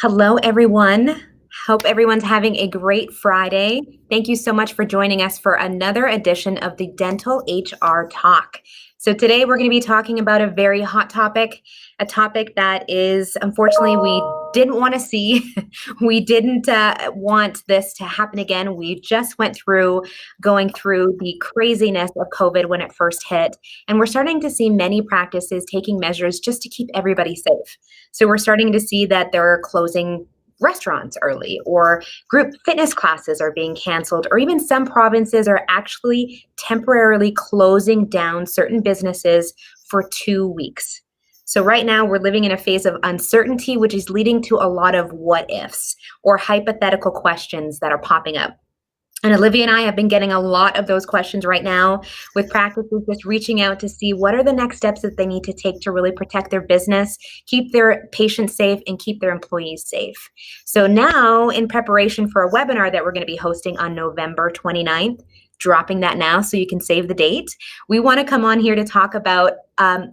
Hello, everyone. Hope everyone's having a great Friday. Thank you so much for joining us for another edition of the Dental HR Talk. So today we're going to be talking about a very hot topic, a topic that is unfortunately we didn't want to see. We didn't want this to happen again. We just went through going through the craziness of COVID when it first hit, and we're starting to see many practices taking measures just to keep everybody safe. So we're starting to see that they're closing restaurants early, or group fitness classes are being canceled, or even some provinces are actually temporarily closing down certain businesses for 2 weeks. So right now we're living in a phase of uncertainty, which is leading to a lot of what ifs or hypothetical questions that are popping up. And Olivia and I have been getting a lot of those questions right now, with practices just reaching out to see what are the next steps that they need to take to really protect their business, keep their patients safe, and keep their employees safe. So now, in preparation for a webinar that we're going to be hosting on November 29th, dropping that now so you can save the date, we want to come on here to talk about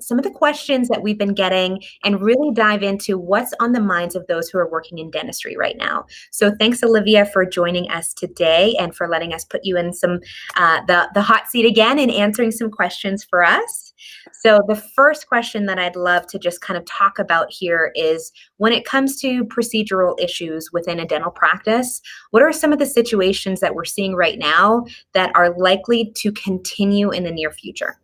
some of the questions that we've been getting and really dive into what's on the minds of those who are working in dentistry right now. So thanks, Olivia, for joining us today and for letting us put you in some the hot seat again and answering some questions for us. So the first question that I'd love to just kind of talk about here is, when it comes to procedural issues within a dental practice, what are some of the situations that we're seeing right now that are likely to continue in the near future?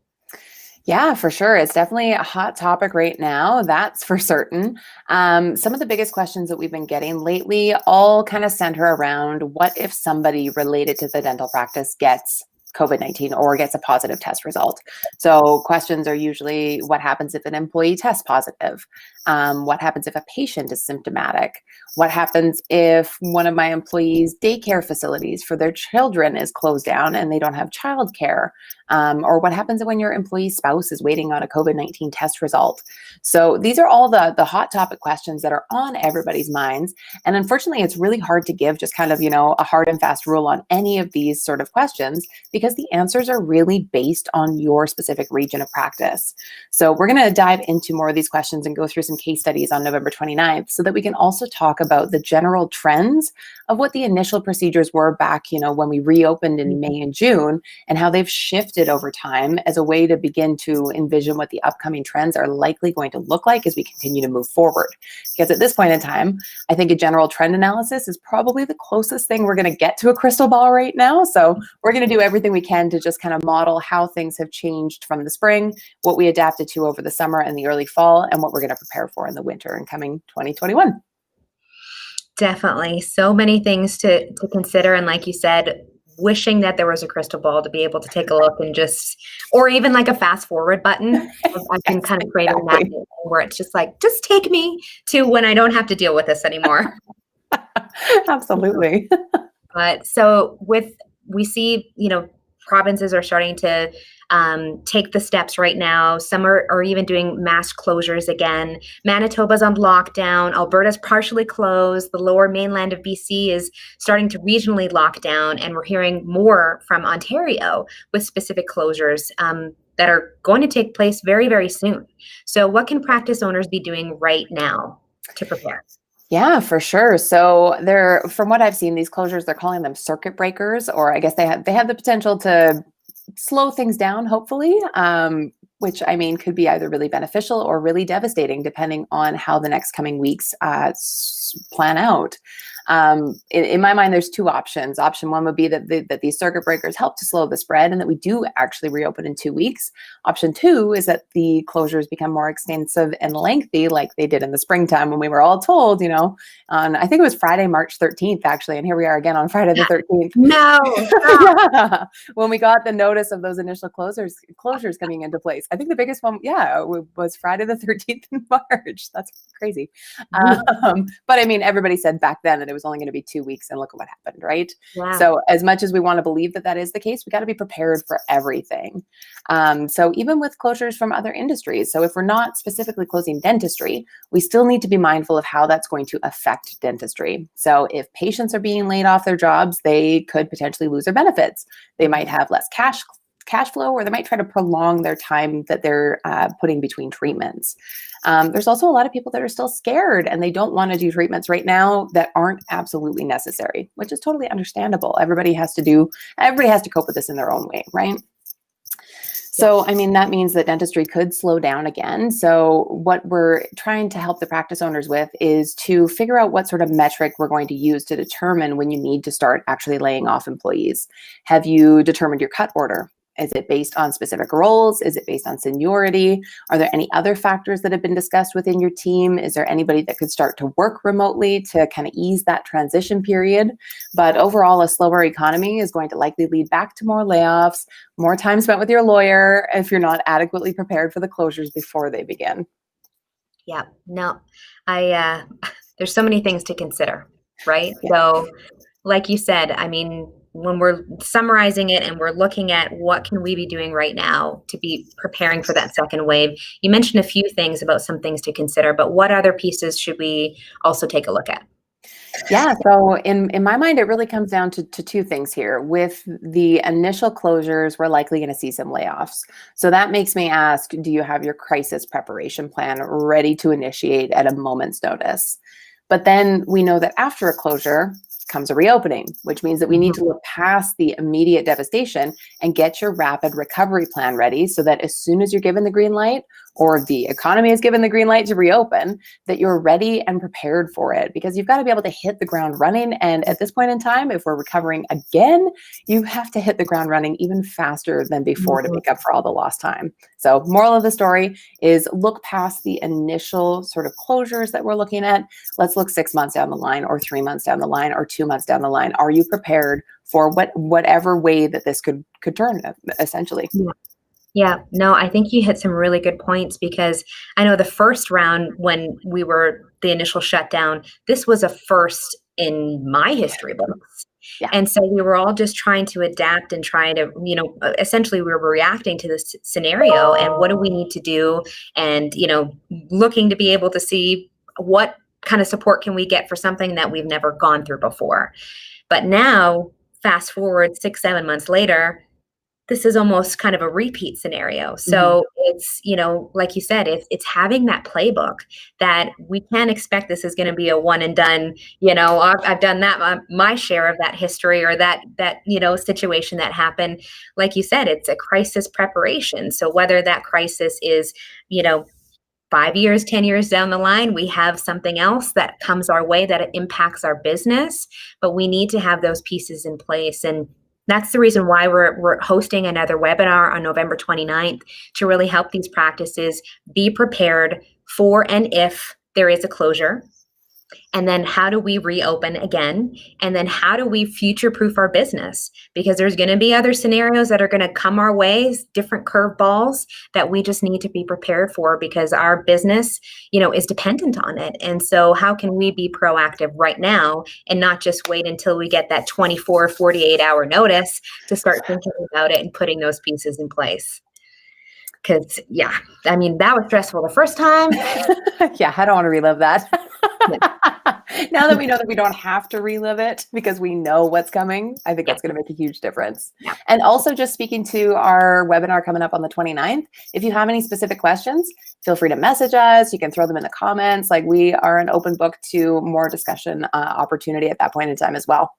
Yeah, for sure. It's definitely a hot topic right now. That's for certain. Some of the biggest questions that we've been getting lately all kind of center around, what if somebody related to the dental practice gets COVID-19 or gets a positive test result? So questions are usually, what happens if an employee tests positive? What happens if a patient is symptomatic? What happens if one of my employees' daycare facilities for their children is closed down and they don't have childcare? Or what happens when your employee's spouse is waiting on a COVID-19 test result? So these are all the hot topic questions that are on everybody's minds. And unfortunately, it's really hard to give just kind of, a hard and fast rule on any of these sort of questions, because the answers are really based on your specific region of practice. So we're going to dive into more of these questions and go through some case studies on November 29th, so that we can also talk about the general trends of what the initial procedures were back, when we reopened in May and June, and how they've shifted over time as a way to begin to envision what the upcoming trends are likely going to look like as we continue to move forward. Because at this point in time, I think a general trend analysis is probably the closest thing we're going to get to a crystal ball right now. So we're going to do everything we can to just kind of model how things have changed from the spring, what we adapted to over the summer and the early fall, and what we're going to prepare for in the winter and coming 2021. Definitely. So many things to consider. And like you said, wishing that there was a crystal ball to be able to take a look and or even like a fast forward button. I can kind of create a map where it's just like, just take me to when I don't have to deal with this anymore. Absolutely. But so we see, provinces are starting to take the steps right now. Some are even doing mass closures again. Manitoba's on lockdown. Alberta's partially closed. The lower mainland of BC is starting to regionally lock down. And we're hearing more from Ontario with specific closures that are going to take place very, very soon. So what can practice owners be doing right now to prepare? Yeah, for sure. So from what I've seen, these closures, they're calling them circuit breakers, or I guess they have the potential to slow things down, hopefully, which could be either really beneficial or really devastating, depending on how the next coming weeks plan out. In my mind, there's two options. Option one would be that these circuit breakers help to slow the spread and that we do actually reopen in 2 weeks. Option two is that the closures become more extensive and lengthy, like they did in the springtime when we were all told, on, I think it was Friday, March 13th, actually. And here we are again on Friday the 13th. No. Yeah, when we got the notice of those initial closures coming into place. I think the biggest one, was Friday the 13th in March. That's crazy. But everybody said back then that it was only going to be 2 weeks, and look at what happened, right? Wow. So as much as we want to believe that is the case, we got to be prepared for everything. So even with closures from other industries, so if we're not specifically closing dentistry, we still need to be mindful of how that's going to affect dentistry. So if patients are being laid off their jobs, they could potentially lose their benefits. They might have less cash cash flow, or they might try to prolong their time that they're putting between treatments. There's also a lot of people that are still scared and they don't want to do treatments right now that aren't absolutely necessary, which is totally understandable. Everybody has to cope with this in their own way, right? So, I mean, that means that dentistry could slow down again. So what we're trying to help the practice owners with is to figure out what sort of metric we're going to use to determine when you need to start actually laying off employees. Have you determined your cut order? Is it based on specific roles? Is it based on seniority? Are there any other factors that have been discussed within your team? Is there anybody that could start to work remotely to kind of ease that transition period? But overall, a slower economy is going to likely lead back to more layoffs, more time spent with your lawyer if you're not adequately prepared for the closures before they begin. Yeah, no, there's so many things to consider, right? Yeah. So, like you said, I mean, when we're summarizing it and we're looking at what can we be doing right now to be preparing for that second wave, you mentioned a few things about some things to consider, but what other pieces should we also take a look at? Yeah, so in my mind, it really comes down to two things here. With the initial closures, we're likely going to see some layoffs. So that makes me ask, do you have your crisis preparation plan ready to initiate at a moment's notice? But then we know that after a closure comes a reopening, which means that we need to look past the immediate devastation and get your rapid recovery plan ready so that as soon as you're given the green light, or the economy is given the green light to reopen, that you're ready and prepared for it, because you've got to be able to hit the ground running. And at this point in time, if we're recovering again, you have to hit the ground running even faster than before to make up for all the lost time. So moral of the story is look past the initial sort of closures that we're looking at. Let's look 6 months down the line, or 3 months down the line, or 2 months down the line. Are you prepared for whatever way that this could turn, essentially? Yeah, no, I think you hit some really good points, because I know the first round when we were the initial shutdown, this was a first in my history books. Yeah. And so we were all just trying to adapt and trying to, essentially we were reacting to this scenario and what do we need to do, and, looking to be able to see what kind of support can we get for something that we've never gone through before. But now, fast forward 6, 7 months later, this is almost kind of a repeat scenario. So it's, like you said, it's having that playbook that we can't expect this is going to be a one and done, I've done that, my share of that history, or that, situation that happened. Like you said, it's a crisis preparation. So whether that crisis is, 5 years, 10 years down the line, we have something else that comes our way that impacts our business, but we need to have those pieces in place. And that's the reason why we're hosting another webinar on November 29th to really help these practices be prepared for and if there is a closure. And then how do we reopen again? And then how do we future-proof our business? Because there's going to be other scenarios that are going to come our way, different curveballs that we just need to be prepared for, because our business, is dependent on it. And so how can we be proactive right now and not just wait until we get that 24, 48-hour notice to start thinking about it and putting those pieces in place? Because, that was stressful the first time. Yeah, I don't want to relive that. Now that we know that we don't have to relive it because we know what's coming, I think that's going to make a huge difference. Yeah. And also, just speaking to our webinar coming up on the 29th, if you have any specific questions, feel free to message us. You can throw them in the comments. Like, we are an open book to more discussion opportunity at that point in time as well.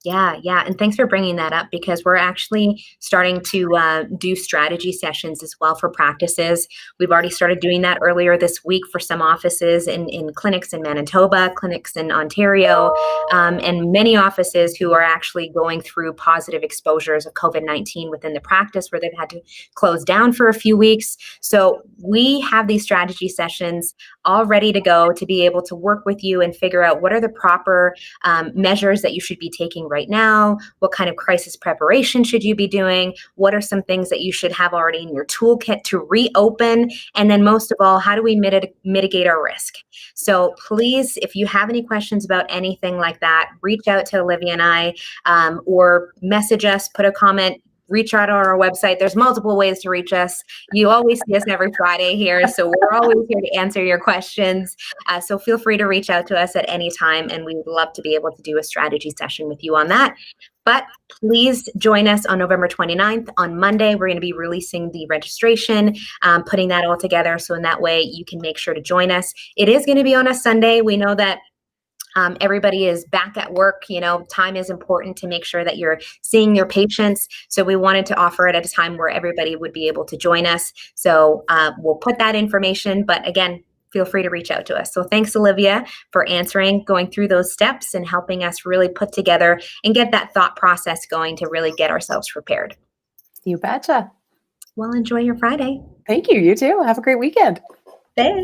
Yeah. And thanks for bringing that up, because we're actually starting to do strategy sessions as well for practices. We've already started doing that earlier this week for some offices in clinics in Manitoba, clinics in Ontario, and many offices who are actually going through positive exposures of COVID-19 within the practice, where they've had to close down for a few weeks. So we have these strategy sessions all ready to go to be able to work with you and figure out what are the proper measures that you should be taking right now. What kind of crisis preparation should you be doing? What are some things that you should have already in your toolkit to reopen? And then most of all, how do we mitigate our risk? So please, if you have any questions about anything like that, reach out to Olivia and I, or message us, put a comment, reach out on our website. There's multiple ways to reach us. You always see us every Friday here, so we're always here to answer your questions. So feel free to reach out to us at any time, and we would love to be able to do a strategy session with you on that. But please join us on November 29th. On Monday, we're going to be releasing the registration, putting that all together. So in that way, you can make sure to join us. It is going to be on a Sunday. We know that everybody is back at work. Time is important to make sure that you're seeing your patients. So we wanted to offer it at a time where everybody would be able to join us. So we'll put that information. But again, feel free to reach out to us. So thanks, Olivia, for answering, going through those steps and helping us really put together and get that thought process going to really get ourselves prepared. You betcha. Well, enjoy your Friday. Thank you. You too. Have a great weekend. Thanks.